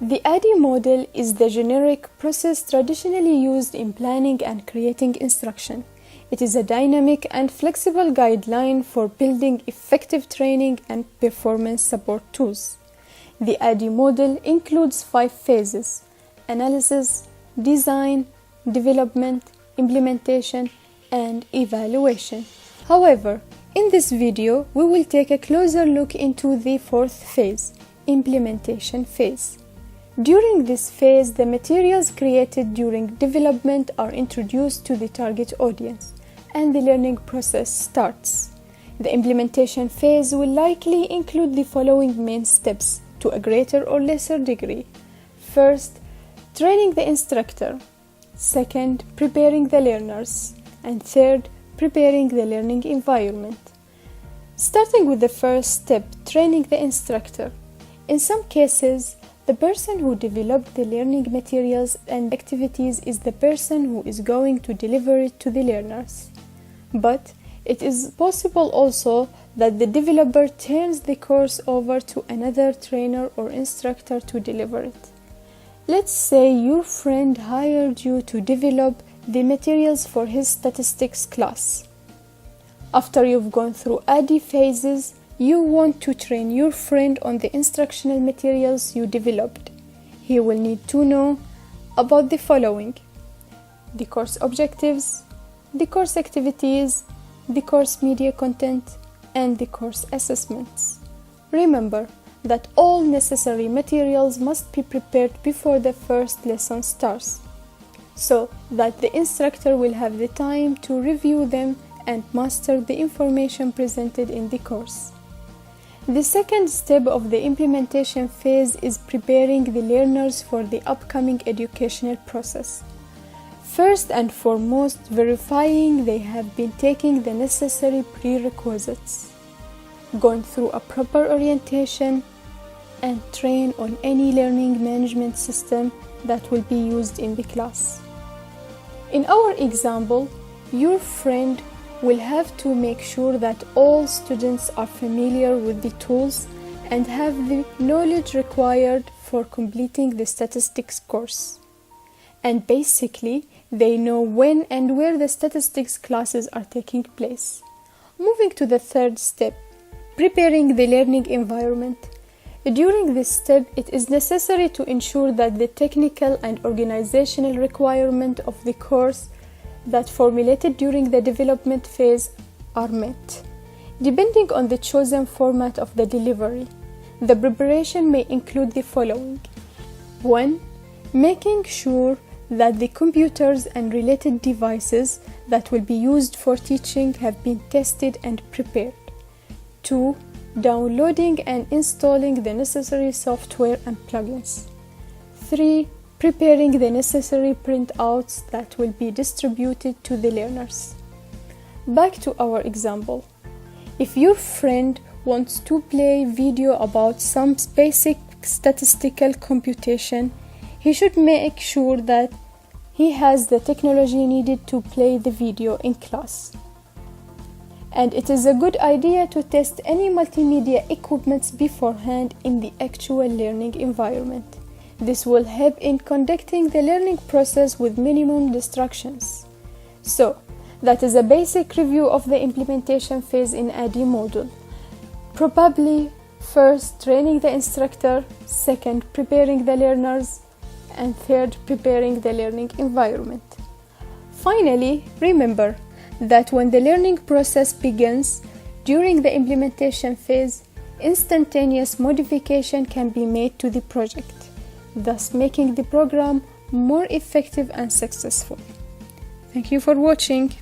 The ADDIE model is the generic process traditionally used in planning and creating instruction. It is a dynamic and flexible guideline for building effective training and performance support tools. The ADDIE model includes 5 phases: analysis, design, development, implementation, and evaluation. However, in this video, we will take a closer look into the 4th phase, implementation phase. During this phase, the materials created during development are introduced to the target audience, and the learning process starts. The implementation phase will likely include the following main steps to a greater or lesser degree. First, training the instructor. Second, preparing the learners. And third, preparing the learning environment. Starting with the first step, training the instructor. In some cases, the person who developed the learning materials and activities is the person who is going to deliver it to the learners. But it is possible also that the developer turns the course over to another trainer or instructor to deliver it. Let's say your friend hired you to develop the materials for his statistics class. After you've gone through ADDIE phases, you want to train your friend on the instructional materials you developed. He will need to know about the following: the course objectives, the course activities, the course media content, and the course assessments. Remember that all necessary materials must be prepared before the first lesson starts, so that the instructor will have the time to review them and master the information presented in the course. The second step of the implementation phase is preparing the learners for the upcoming educational process. First and foremost, verifying they have been taking the necessary prerequisites, gone through a proper orientation, and train on any learning management system that will be used in the class. In our example, your friend will have to make sure that all students are familiar with the tools and have the knowledge required for completing the statistics course. And basically, they know when and where the statistics classes are taking place. Moving to the third step, preparing the learning environment. During this step, it is necessary to ensure that the technical and organizational requirement of the course that formulated during the development phase are met. Depending on the chosen format of the delivery, the preparation may include the following: 1. Making sure that the computers and related devices that will be used for teaching have been tested and prepared. 2. Downloading and installing the necessary software and plugins. 3. Preparing the necessary printouts that will be distributed to the learners. Back to our example. If your friend wants to play video about some basic statistical computation, he should make sure that he has the technology needed to play the video in class. And it is a good idea to test any multimedia equipment beforehand in the actual learning environment. This will help in conducting the learning process with minimum distractions. So, that is a basic review of the implementation phase in ADDIE module. Probably, first, training the instructor, second, preparing the learners, and third, preparing the learning environment. Finally, remember that when the learning process begins, during the implementation phase, instantaneous modification can be made to the project, thus making the program more effective and successful. Thank you for watching.